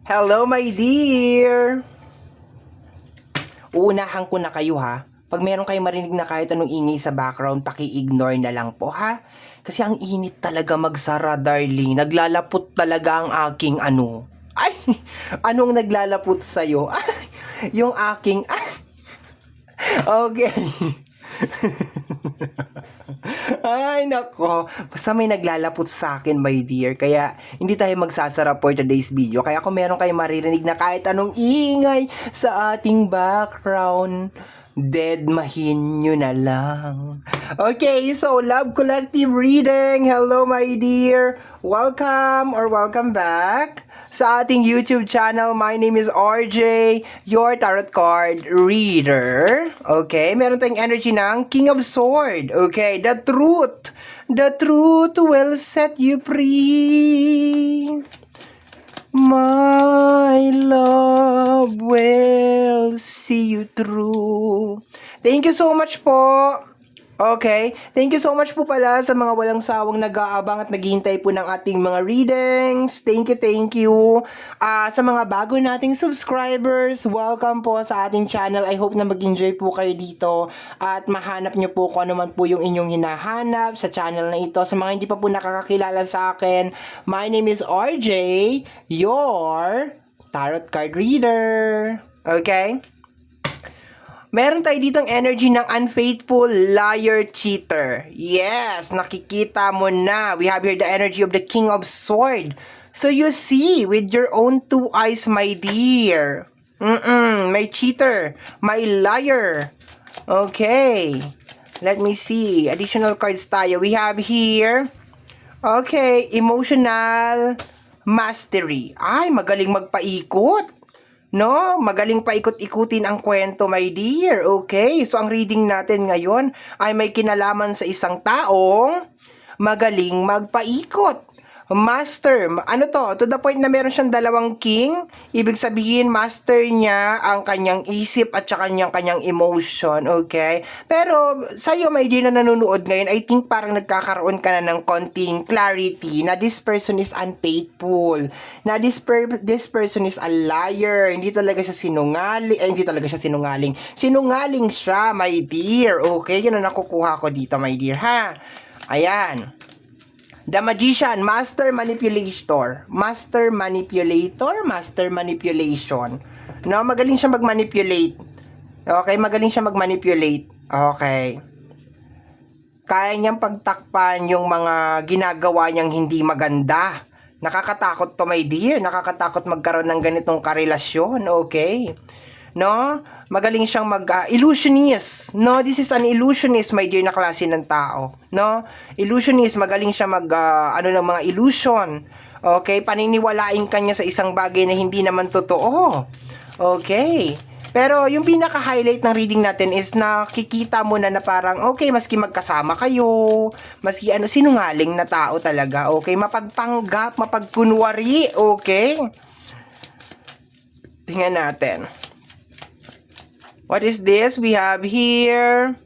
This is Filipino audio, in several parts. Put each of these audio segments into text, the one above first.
Hello, my dear! Uunahan ko na kayo ha. Pag meron kayong marinig na kahit anong ingay sa background, paki-ignore na lang po ha. Kasi ang init talaga magsara, darling. Naglalapot talaga ang aking ano. Ay! Anong naglalapot sa'yo? Ay! Yung aking... Ay! Okay. Ay, nako. Basta may naglalapot sa akin, my dear. Kaya, hindi tayo magsasara for today's video. Kaya kung meron kayong maririnig na kahit anong ingay sa ating background, deadmahin nyo na lang. Okay, so Love Collective Reading. Hello, my dear. Welcome or welcome back sa ating YouTube channel. My name is RJ, your tarot card reader. Okay, meron tayong energy ng King of Sword. Okay, the truth. The truth will set you free. My love will see you through. Thank you so much po. Okay, thank you so much po pala sa mga walang sawang nag-aabang at naghihintay po ng ating mga readings. Thank you, thank you. Sa mga bago nating subscribers, welcome po sa ating channel. I hope na mag-enjoy po kayo dito at mahanap nyo po kung ano man po yung inyong hinahanap sa channel na ito. Sa mga hindi pa po nakakakilala sa akin, my name is RJ, your tarot card reader. Okay? Meron tayo ditong energy ng unfaithful, liar, cheater. Yes, nakikita mo na. We have here the energy of the King of Sword. So you see, with your own two eyes, my dear. May cheater, may liar. Okay. Let me see. Additional cards tayo. We have here, okay, emotional mastery. Ay, magaling magpaikot. No, magaling pa ikot-ikutin ang kwento, my dear. Okay, so ang reading natin ngayon ay may kinalaman sa isang taong magaling magpaikot. Master, ano to the point na meron siyang dalawang king, ibig sabihin master niya ang kanyang isip at saka kanyang emotion, okay? Pero sa'yo, my dear, na nanonood ngayon, I think parang nagkakaroon ka na ng konting clarity na this person is unfaithful, na this person is a liar, hindi talaga siya sinungaling, sinungaling siya, my dear, okay? Yun ang nakukuha ko dito, my dear, ha? Ayan. The Magician, Master Manipulator. Master Manipulator, Master Manipulation. No, magaling siya mag-manipulate. Okay, magaling siya mag-manipulate. Okay. Kaya niyang pagtakpan yung mga ginagawa niyang hindi maganda. Nakakatakot to, my dear. Nakakatakot magkaroon ng ganitong karelasyon. Okay. No? Magaling siyang illusionist. No, this is an illusionist, my dear, na klase ng tao. No? Illusionist, magaling siya ng mga illusion. Okay, paniniwalain kanya sa isang bagay na hindi naman totoo. Okay. Pero yung pinaka-highlight ng reading natin is nakikita mo na parang okay, maski magkasama kayo, maski sinungaling na tao talaga. Okay, mapagpanggap, mapagkunwari. Okay. Tingnan natin. What is this? We have here,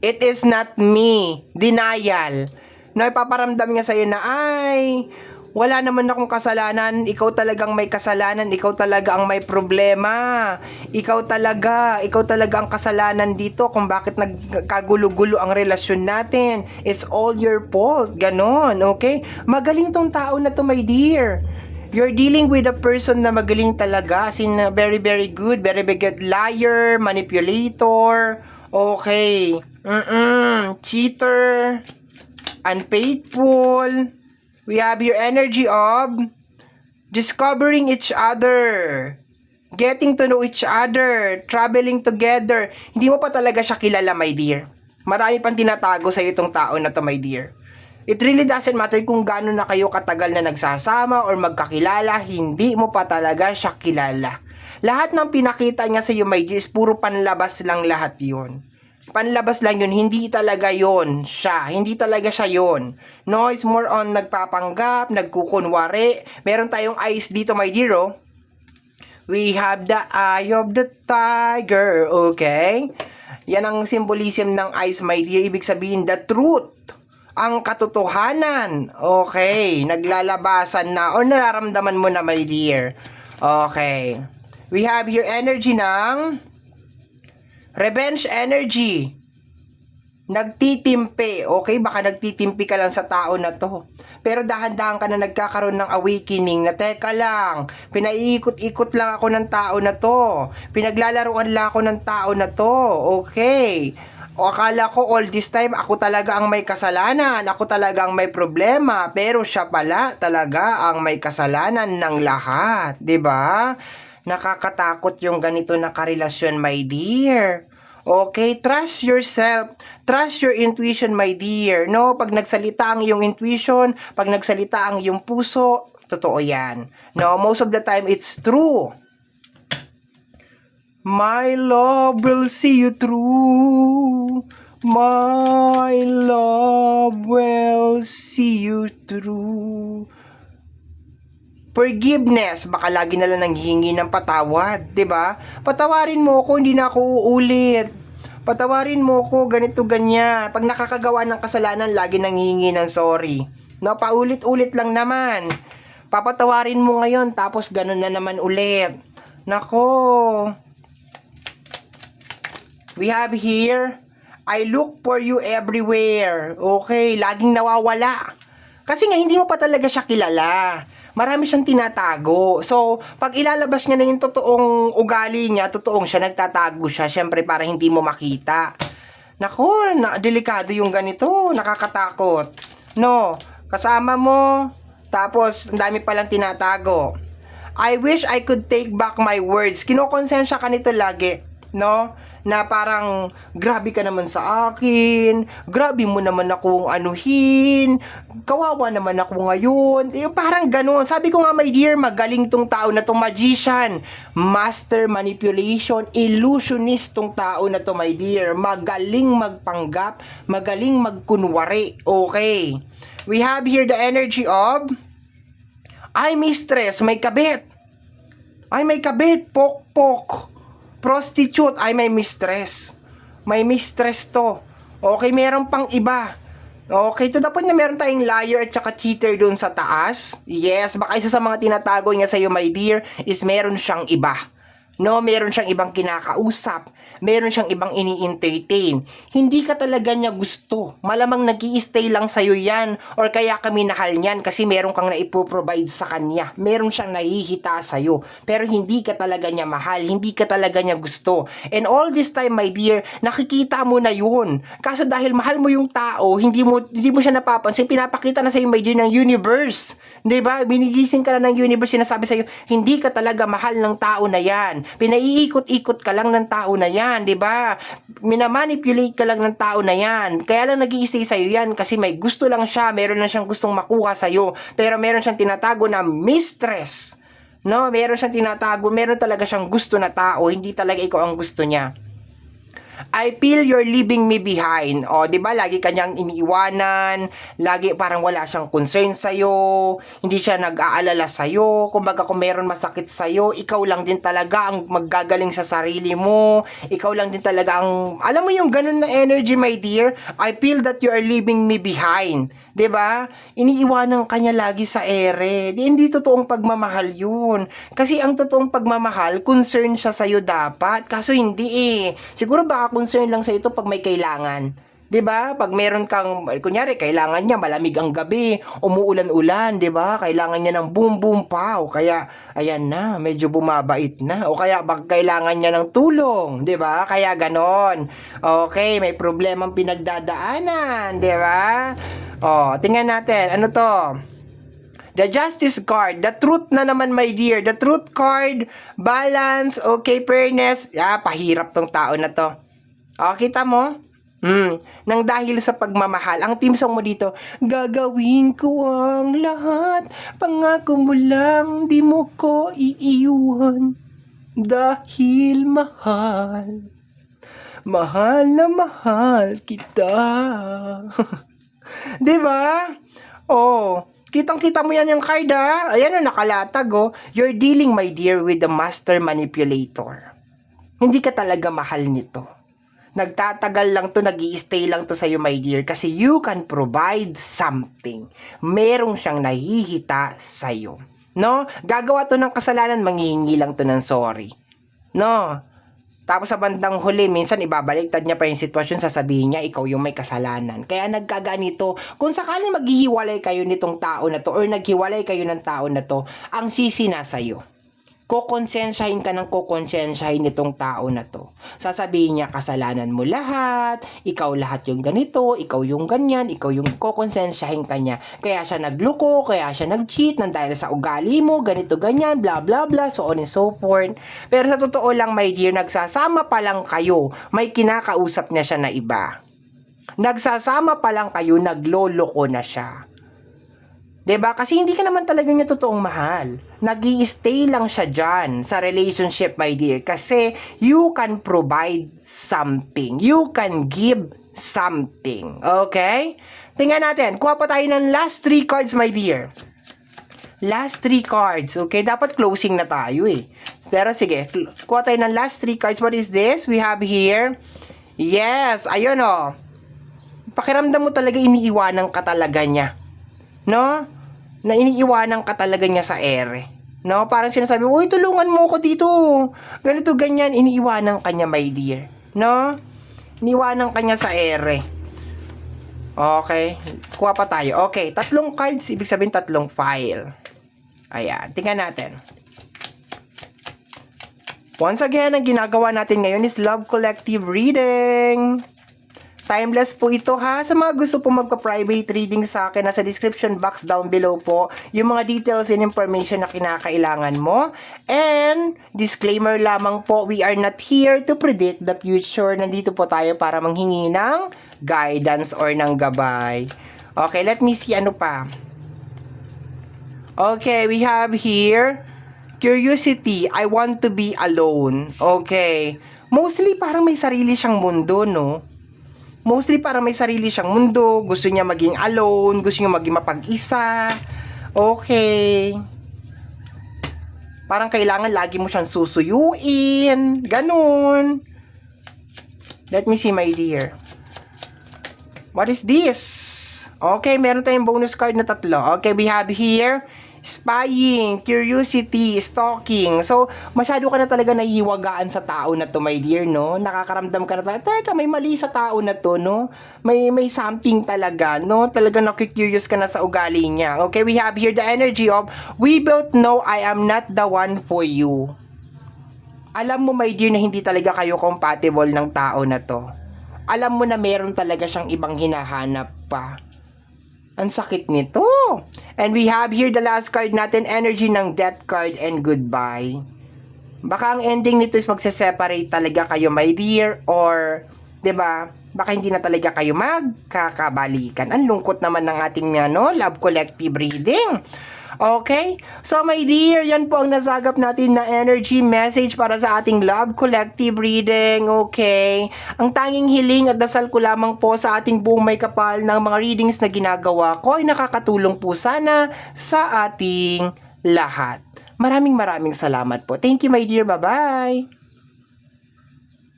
it is not me. Denial. No, ipaparamdam niya sa'yo na, ay, wala naman akong kasalanan. Ikaw talagang may kasalanan. Ikaw talaga ang may problema. Ikaw talaga ang kasalanan dito kung bakit nagkagulo-gulo ang relasyon natin. It's all your fault. Ganon, okay? Magaling tong tao na to, my dear. You're dealing with a person na magaling talaga, as in very, very good liar, manipulator, okay, cheater, unfaithful. We have your energy of discovering each other, getting to know each other, traveling together. Hindi mo pa talaga siya kilala, my dear. Marami pang tinatago sa itong tao na to, my dear. It really doesn't matter kung gaano na kayo katagal na nagsasama or magkakilala, hindi mo pa talaga siya kilala. Lahat ng pinakita niya sa iyo, my dear, is puro panlabas lang lahat yun. Panlabas lang yun, hindi talaga yun siya. Hindi talaga siya yun. No, it's more on nagpapanggap, nagkukunwari. Meron tayong eyes dito, my dear, oh. We have the eye of the tiger, okay? Yan ang symbolism ng eyes, my dear. Ibig sabihin, the truth. ang katotohanan. Okay, naglalabasan na or nararamdaman mo na, my dear. Okay. We have here energy ng revenge energy. Nagtitimpi. Okay, baka nagtitimpi ka lang sa tao na to. Pero dahan-dahan ka na nagkakaroon ng awakening na teka lang, pinaiikot-ikot lang ako ng tao na to. Pinaglalaruan lang ako ng tao na to. Okay. O akala ko all this time ako talaga ang may kasalanan, ako talaga ang may problema, pero siya pala talaga ang may kasalanan ng lahat, 'di ba? Nakakatakot yung ganito na karelasyon, my dear. Okay, trust yourself. Trust your intuition, my dear. No, pag nagsalita ang iyong intuition, pag nagsalita ang iyong puso, totoo 'yan. No, most of the time it's true. My love will see you through. My love will see you through. Forgiveness, baka lagi na lang nanghihingi ng patawad, 'di ba? Patawarin mo ako, hindi na ako uulit. Patawarin mo ako, ganito ganyan. Pag nakakagawa ng kasalanan, lagi nanghihingi ng sorry. No, paulit-ulit lang naman. Papatawarin mo ngayon, tapos ganun na naman ulit. Nako. We have here, I look for you everywhere. Okay, laging nawawala. Kasi nga, hindi mo pa talaga siya kilala. Marami siyang tinatago. So, pag ilalabas niya na yung totoong ugali niya, totoong siya, nagtatago siya, syempre para hindi mo makita. Nako, delikado yung ganito, nakakatakot. No, kasama mo, tapos ang dami palang tinatago. I wish I could take back my words. Kinokonsensya ka nito lagi, no? Na parang, grabe ka naman sa akin, grabe mo naman akong anuhin, kawawa naman ako ngayon. Parang ganun. Sabi ko nga, my dear, magaling tong tao na tong magician, master manipulation, illusionist tong tao na to, my dear. Magaling magpanggap, magaling magkunwari. Okay. We have here the energy of, ay, mistress, may kabit. Ay, may kabit, pok-pok. Prostitute, ay may mistress. May mistress to. Okay, meron pang iba. Okay, to the point na meron tayong liar at saka cheater doon sa taas. Yes, baka isa sa mga tinatago niya sa'yo, my dear, is meron siyang iba. No, meron siyang ibang kinakausap. Meron siyang ibang ini-entertain. Hindi ka talaga niya gusto. Malamang nag-i-stay lang sa'yo yan. Or kaya kami nahal niyan kasi meron kang naipoprovide sa kanya. Meron siyang nahihita sa'yo. Pero hindi ka talaga niya mahal. Hindi ka talaga niya gusto. And all this time, my dear, nakikita mo na yun. Kaso dahil mahal mo yung tao, hindi mo siya napapansin. Pinapakita na sa'yo, my dear, ng universe. Diba? Binigising ka na ng universe. Sinasabi sa'yo, hindi ka talaga mahal ng tao na yan. Pinaiikot-ikot ka lang ng tao na yan, 'di ba? Minamanipulate ka lang ng tao na yan. Kaya lang nag-i-stay sa iyo yan kasi may gusto lang siya, meron lang siyang gustong makuha sa iyo, pero meron siyang tinatago na mistress. No, meron siyang tinatago, meron talaga siyang gusto na tao, hindi talaga ikaw ang gusto niya. I feel you're leaving me behind. O, di ba, lagi kanyang iniiwanan, lagi parang wala siyang concern sa'yo, hindi siya nag-aalala sa'yo, kumbaga kung meron masakit sa'yo, ikaw lang din talaga ang maggagaling sa sarili mo, ikaw lang din talaga ang, alam mo yung ganun na energy, my dear, I feel that you are leaving me behind. 'Di ba? Iniiwanan kanya lagi sa ere. Hindi totoong pagmamahal 'yun. Kasi ang totoong pagmamahal, concern siya sa iyo dapat. Kaso hindi eh. Siguro baka concern lang sa ito pag may kailangan. 'Di ba? Pag meron kang kunyari kailangan niya malamig ang gabi, umuulan-ulan, 'di ba? Kailangan niya ng boom boom pow. Kaya ayan na, medyo bumabait na. O kaya baka kailangan niya ng tulong, 'di ba? Kaya ganon. Okay, may problemang pinagdadaanan, 'di ba? Oh, tingnan natin. Ano to? The Justice card. The truth na naman, my dear. The truth card. Balance. Okay, fairness. Pahirap tong tao na to. Oh, kita mo? Nang dahil sa pagmamahal. Ang team song mo dito, gagawin ko ang lahat. Pangako mo lang, di mo ko iiwan. Dahil mahal. Mahal na mahal kita. 'Di ba? Oh, kitang-kita mo yan yung card ha. Ayan o, nakalatag oh. You're dealing, my dear, with the master manipulator. Hindi ka talaga mahal nito. Nagtatagal lang to, nag-i-stay lang to sa'yo, my dear, kasi you can provide something. Merong siyang nahihita sa'yo. No? Gagawa to ng kasalanan, manghihingi lang to ng sorry. No? Tapos sa bandang huli, minsan ibabaliktad niya pa yung sitwasyon, sasabihin niya, ikaw yung may kasalanan. Kaya nagkaganito, kung sakaling maghihiwalay kayo nitong tao na to, or naghiwalay kayo ng tao na to, ang sisi na sa'yo. Kokonsensyahin ka ng kokonsensyahin nitong tao na to. Sasabihin niya, kasalanan mo lahat, ikaw lahat yung ganito, ikaw yung ganyan, ikaw yung kokonsensyahin ka niya. Kaya siya nagluko, kaya siya nag-cheat, nang dahil sa ugali mo, ganito, ganyan, bla bla bla, so on and so forth. Pero sa totoo lang, my dear, nagsasama pa lang kayo, may kinakausap niya siya na iba. Nagsasama pa lang kayo, nagloloko na siya. 'Di ba? Kasi hindi ka naman talaga niya totoong mahal. Nag-i-stay lang siya dyan sa relationship, my dear. Kasi you can provide something. You can give something. Okay? Tingnan natin. Kuha pa tayo ng last 3 cards, my dear. Last 3 cards. Okay? Dapat closing na tayo eh. Pero sige. Kuha tayo ng last 3 cards. What is this? We have here. Yes. Ayun o. Pakiramdam mo talaga iniiwanan ka talaga niya. No? Na iniiwanan ka talaga niya sa ere. No? Parang sinasabi, uy, tulungan mo ako dito. Ganito, ganyan. Iniiwanan ka niya, my dear. No? Iniiwanan ka niya sa ere. Okay. Kuha pa tayo. Okay. 3 cards, ibig sabihin 3 file. Ayan. Tingnan natin. Once again, ang ginagawa natin ngayon is Love Collective Reading. Timeless po ito ha. Sa mga gusto po magpa-private reading sa akin, nasa description box down below po yung mga details and information na kinakailangan mo. And disclaimer lamang po, we are not here to predict the future. Nandito po tayo para manghingi ng guidance or ng gabay. Okay, let me see ano pa. Okay, we have here curiosity. I want to be alone. Okay. Mostly parang may sarili siyang mundo, no? Mostly parang may sarili siyang mundo, gusto niya maging alone, gusto niya maging mapag-isa. Okay. Parang kailangan lagi mo siyang susuyuin. Ganun. Let me see, my dear. What is this? Okay, meron tayong bonus card na 3. Okay, we have here spying, curiosity, stalking. So, masyado ka na talaga nahihiwagaan sa tao na to, my dear, no? Nakakaramdam ka na talaga, teka, may mali sa tao na to, no? May something talaga, no? Talaga nakikurious ka na sa ugali niya. Okay, we have here the energy of, we both know I am not the one for you. Alam mo, my dear, na hindi talaga kayo compatible ng tao na to. Alam mo na meron talaga siyang ibang hinahanap pa. Ang sakit nito. And we have here the last card natin, energy ng death card and goodbye. Baka ang ending nito is magse-separate talaga kayo, my dear, or 'di ba? Baka hindi na talaga kayo magkakabalikan. Ang lungkot naman ng ating Love Collective Reading. Okay? So, my dear, yan po ang nasagap natin na energy message para sa ating Love Collective Reading. Okay? Ang tanging hiling at dasal ko lamang po sa ating buong may kapal ng mga readings na ginagawa ko ay nakakatulong po sana sa ating lahat. Maraming salamat po. Thank you, my dear. Bye-bye!